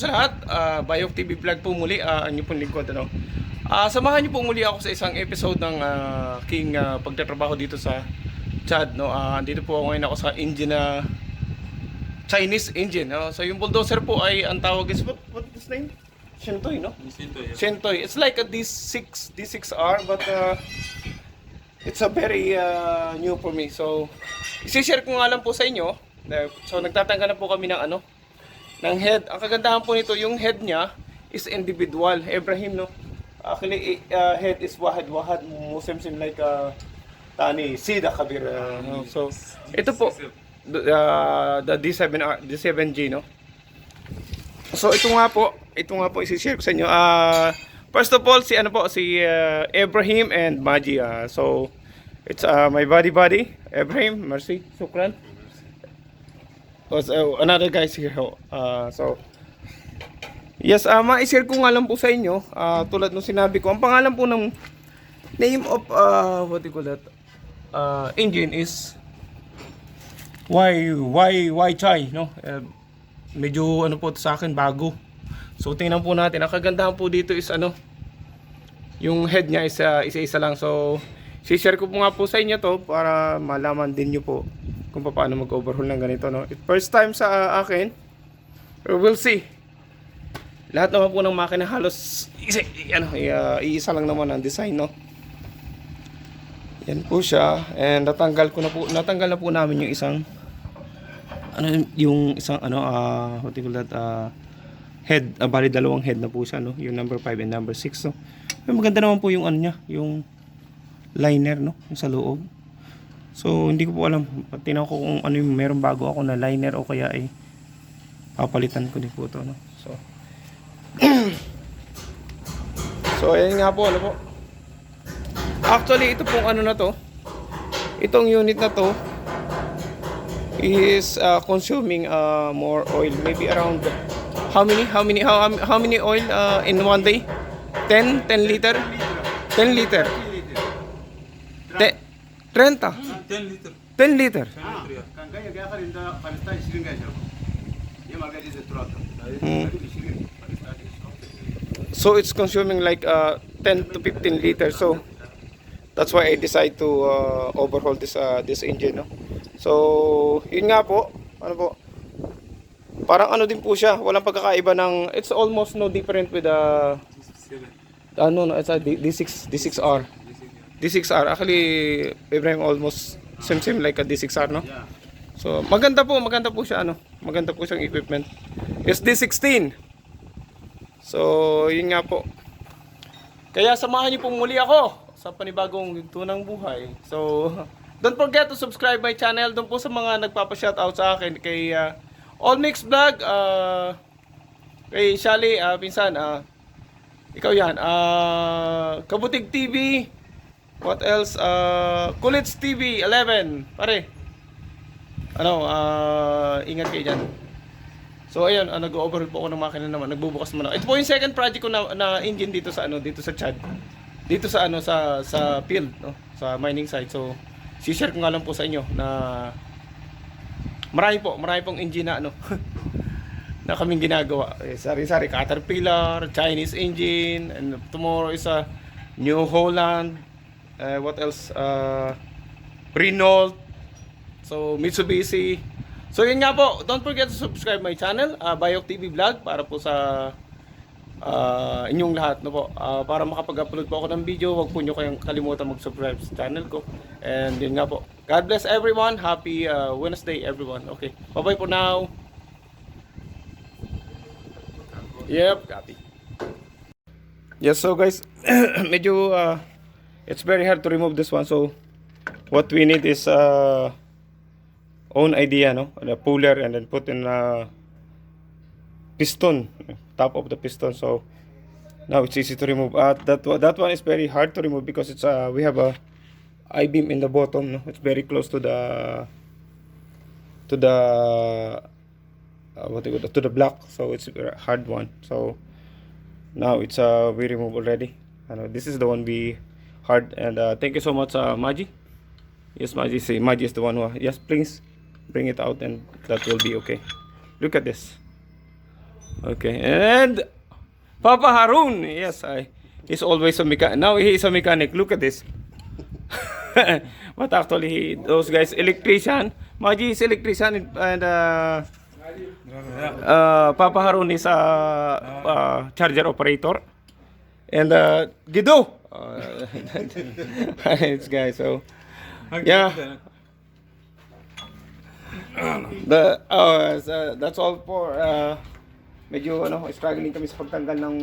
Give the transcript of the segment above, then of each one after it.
sa lahat, Bayok TV Vlog po muli, ang inyong pong lingkod, ano. Samahan niyo po muli ako sa isang episode ng King pagtatrabaho dito sa Chad, no. Dito po ngayon ako sa engine na Chinese engine, no? So yung bulldozer po ay ang tawag is what is name? Shentoy, no? Shentoy, yeah. Shentoy. It's like a D6R, but it's a very new for me. So i-share ko nga lang po sa inyo. So nagtatanggal na po kami ng ng head. Ang kagandahan po nito, yung head niya is individual. Ibrahim, no? Actually, head is wahad-wahad. Muslim like Tani, Sida Kabir. No? So, ito po, the D7G, no? So, ito nga po isi-share ko sa inyo. First of all, si Ibrahim and Maji. So, it's my buddy, Ibrahim, merci, shukran. Another guys here. So yes, ma-share ko nga lang po sa inyo, tulad nung sinabi ko, ang pangalan po ng name of what do you call that engine is why Chai, no? Medyo po sa akin bago. So tingnan po natin. Ang kagandahan po dito is yung head niya is isa-isa lang. So share ko po nga po sa inyo to para malaman din niyo po kung paano mag-overhaul ng ganito, no? First time sa akin. We'll see. Lahat naman po ng makina halos iisa lang naman ang design, no? Yan po siya. And natanggal na po namin yung isang what do you call that, head, bali dalawang head na po siya, no? Yung number 5 and number 6, no? Maganda naman po yung niya, yung liner, no? Yung sa loob. So hindi ko po alam, tingnan ko kung yung meron bago ako na liner o kaya ay papalitan ko din po ito, no? So ayan nga po, po. Actually ito pong na to, itong unit na to is consuming more oil, maybe around how many oil in one day? 10 liter? 10 liter. 30. 10 liter. 10 liter. So it's consuming like 10 to 15 liters. So that's why I decide to overhaul this engine, no? So yun nga po, parang din po siya, walang pagkakaiba ng, it's almost no different with it's a D6R. D6R. Actually, Ibrahim almost same like a D6R, no? So, maganda po siya, maganda po siyang equipment. It's D16. So, yun nga po. Kaya samahan niyo pong muli ako sa panibagong tunang buhay. So, don't forget to subscribe my channel. Doon po sa mga nagpapa-shoutout sa akin kay Allmix Vlog, kay Shali, pinsan, ikaw yan, Kabutig TV, what else? Kulits TV 11. Pare. Ingat kayo diyan. So ayun, nag-overhaul po ako ng makina naman. Nagbubukas naman ako. Ito po yung second project ko na engine dito sa dito sa Chad. Dito sa sa field, no? Sa mining site. So si-share ko nga lang po sa inyo na marami pong engine na na kaming ginagawa. Sari-sari Caterpillar, Chinese engine, and tomorrow is a New Holland. What else? Renault. So Mitsubishi. So yun nga po, don't forget to subscribe my channel, Bayok TV Vlog, para po sa inyong lahat, no po. Para makapag-upload po ako ng video, huwag po nyo kayong kalimutan mag-subscribe sa channel ko. And yun nga po. God bless everyone. Happy Wednesday everyone. Okay. Bye-bye for now. Yep, copy. Yes, so guys, medyo it's very hard to remove this one. So what we need is own idea, no? The puller, and then put in piston, top of the piston. So now it's easy to remove. That one is very hard to remove because it's we have a I-beam in the bottom, no? It's very close to the to the block, so it's a hard one. So now it's we remove already. This is the one we hard. And thank you so much, Maji. Yes, Maji is the one who, yes, please bring it out and that will be okay. Look at this. Okay, and Papa Harun, yes, he's always a mechanic. Now he is a mechanic. Look at this. But actually, those guys, electrician. Maji is electrician, and Papa Harun is a charger operator. And Gido. It's guys. So yeah. So that's all for medyo struggling kami sa pagtanggal ng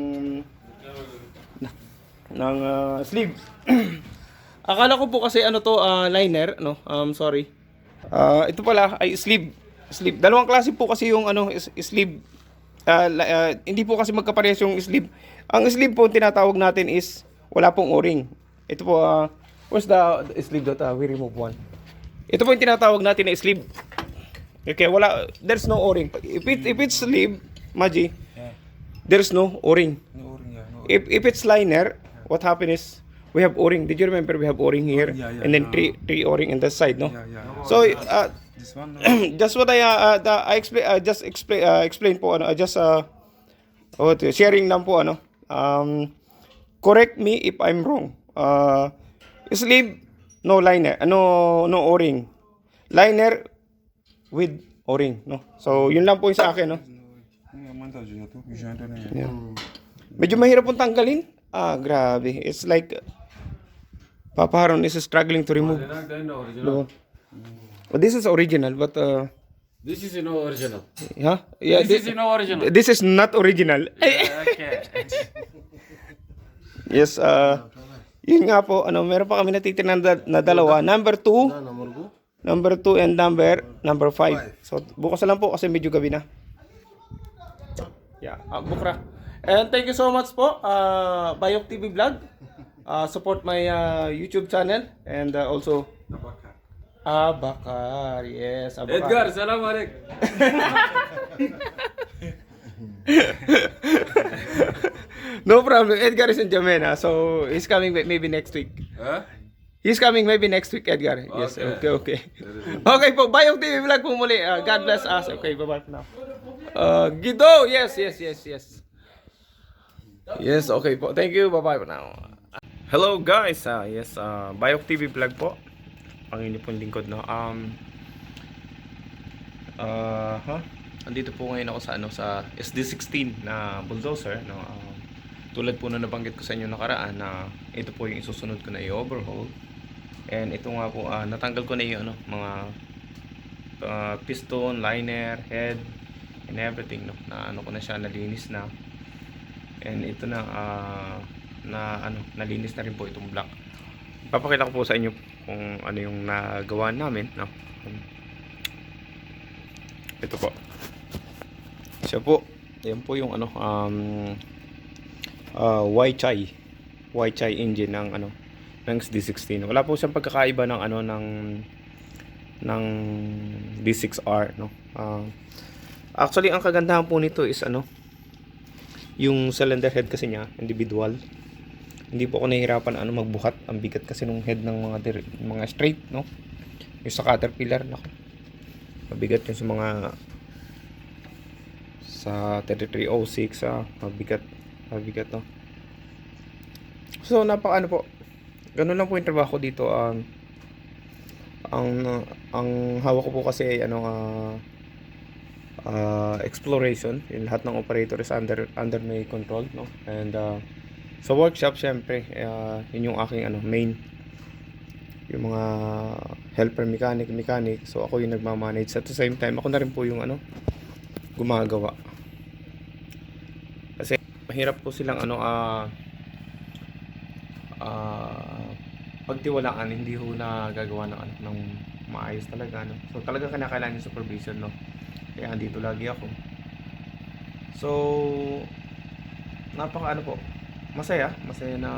sleeve. Akala ko po kasi liner, no. Sorry. Ito pala ay sleeve. Dalawang klase po kasi yung sleeve. Hindi po kasi magkaparehas yung sleeve. Ang sleeve po tinatawag natin is wala pong o-ring. Ito po where's the sleeve that we remove one. Ito po yung tinatawag natin na sleeve. Okay, there's no o-ring. If it's sleeve, Maji, there's no o-ring. No O-ring, yeah. No. If it's liner, what happened is we have o-ring. Did you remember we have o-ring here? Yeah. And then three o-ring in the side, no? Yeah. So This one. just what I explain po sharing lang po correct me if I'm wrong. Sleeve no liner, no o-ring. Liner with o-ring, no. So yun lang po yung sa akin, no. Yeah. Medyo mahirap pong tanggalin. Grabe. It's like Papa Haron is struggling to remove. No. Well, this is original, but This is no original. huh? Yeah, This is no original. this is not original. Okay. Yes, yun nga po, meron pa kami natitirhan na dalawa. Number 2 and number 5. So, bukas na lang po kasi medyo gabi na. Yeah, bukra. And thank you so much po, Bayok TV Vlog. Support my YouTube channel and also Abakar. Yes, Abakar. Edgar, salam alaikum. No problem. Edgar is in Jamena, so he's coming maybe next week. Huh? He's coming maybe next week, Edgar. Yes, okay. Okay po, Bayok TV Vlog po muli. God bless us. Okay, bye-bye for now. Gido, yes. Yes, okay po. Thank you, bye-bye for now. Hello guys, yes, Bayok TV Vlog po. Ang inyo pong lingkod, no. Andito po ngayon ako sa SD16 na bulldozer, no. Tulad po na nabanggit ko sa inyo nakaraan na ito po yung isusunod ko na i-overhaul. And ito nga po, natanggal ko na yung mga piston, liner, head, and everything, no. Na ko na siya, nalinis na. And ito na, nalinis na rin po itong block. Papakita ko po sa inyo kung ano yung nagawa namin, no. Ito po. Siya po. Yan po yung Y-Chai engine ng ng SD16. Wala po siyang pagkakaiba ng ng D6R, no. Actually ang kagandahan po nito is yung cylinder head kasi niya individual. Hindi po ako nahihirapan magbuhat. Ang bigat kasi nung head ng mga straight, no. Yung sa Caterpillar, nako. Mabigat yun sa 3306, mabigat, no. So po. Ganun lang po yung trabaho ko dito. Ang hawak ko po kasi ay exploration. Yung lahat ng operator is under my control, no. And sa workshop syempre, yun yung aking main, yung mga helper mechanic. So ako yung nagmamanage. At the same time ako na rin po yung gumagawa. Kasi mahirap po silang pagtiwalaan, hindi ho na gagawa ng maayos talaga, no. So talaga kailangan yung supervision, no. Kaya andito lagi ako. So po, masaya na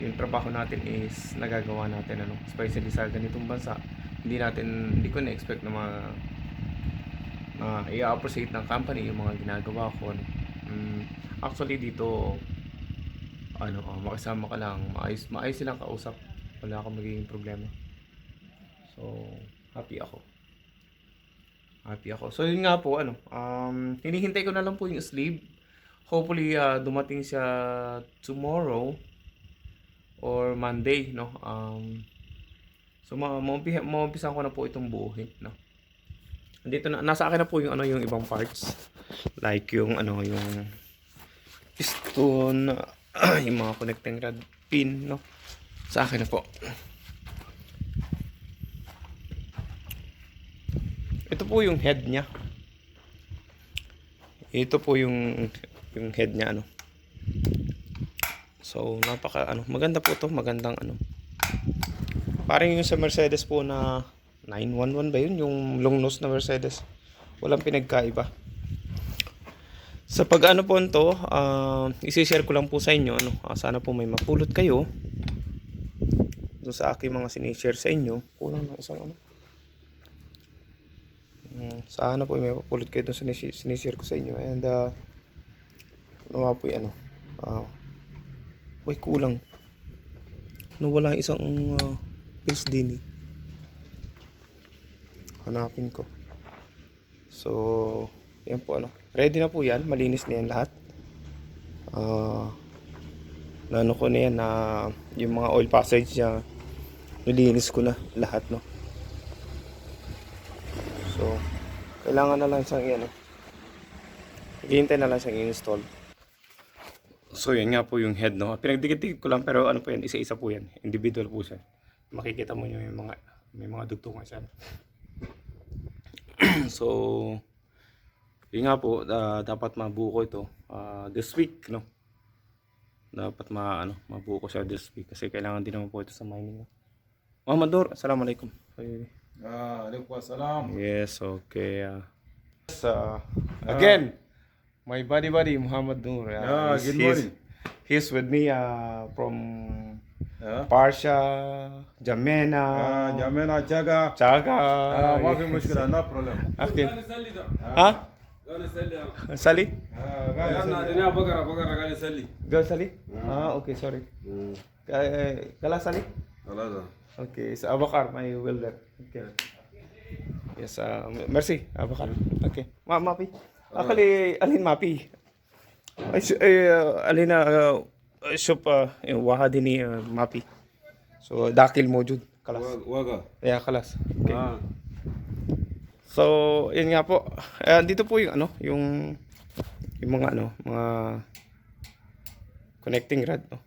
yung trabaho natin is nagagawa natin, especially sa ganitong bansa. Hindi ko na-expect na i-appreciate ng company yung mga ginagawa ko, actually dito makisama ka lang, maayos silang kausap, wala kang magiging problema. So happy ako. Happy ako. So yun nga po, hinihintay ko na lang po yung sleeve. Hopefully, dumating siya tomorrow or Monday, no? So, maumpisan ko na po itong buuhin, no? Dito na, nasa akin na po yung, yung ibang parts. Like yung, yung piston, yung mga connecting rod pin, no? Sa akin na po. Ito po yung head niya. Ito po yung head niya, So, maganda po to, magandang Parang yung sa Mercedes po na 911 ba yun? Yung long nose na Mercedes. Walang pinagkaiba. Sa pag po nito, isi-share ko lang po sa inyo, sana po may mapulot kayo. Doon sa aking mga sinishare sa inyo. Kulang na isang sana po may mapulot kayo doon sa sinishare ko sa inyo. And, po yung uy, kulang. Wala isang piece din eh. Hanapin ko. So, yan po ready na po yan. Malinis na yan lahat. Ko na yan na yung mga oil passage niya, nilinis ko na lahat, no. So, kailangan na lang siyang hihintay na lang siyang i-install. So, yan nga po yung head, no. Pinagdikit-dikit ko lang pero po yan, isa-isa po yan. Individual po siya. Makikita mo yung may mga dugtungan siya. So, yun nga po, dapat mabuo ko ito this week, no. Dapat mabuo ko siya this week kasi kailangan din naman po ito sa mining. Muhammad Nur, assalamualaikum. Waalaikumsalam. Yes, okay. Again, my buddy Muhammad Nur. Good morning. He's with me from Parsha, Jamena, Jamena Chaga. Chaga. ما في مشكلة, no problem. Okay. ها؟ Sali? الدنيا بقرة قاعد يسلي. Go Sali? Okay, sorry. Kala Sali? خلاص. Okay, sa Abakar, my welder. Okay. Yes, merci, Abakar. Okay. Mapi. Actually, alin Mapi? Alin na shop wahad ni Mapi. So, dakil mo jud kalas. واقع. Yeah, kalas. Okay. So, yun nga po. Dito po yung yung mga mga connecting rod, no.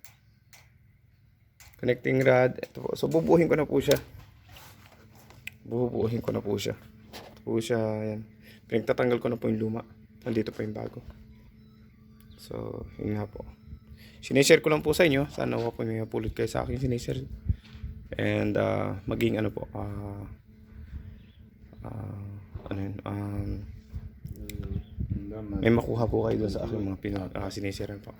Connecting rod. Ito po. So, bubuhin ko na po siya. Ito po siya, yan. Pinagtatanggal ko na po yung luma. Nandito po yung bago. So, yun nga po. Sinishare ko lang po sa inyo. Sana po may mapulot kayo sa akin sinishare. And, maging may makuha po kayo doon sa aking mga sinishare po.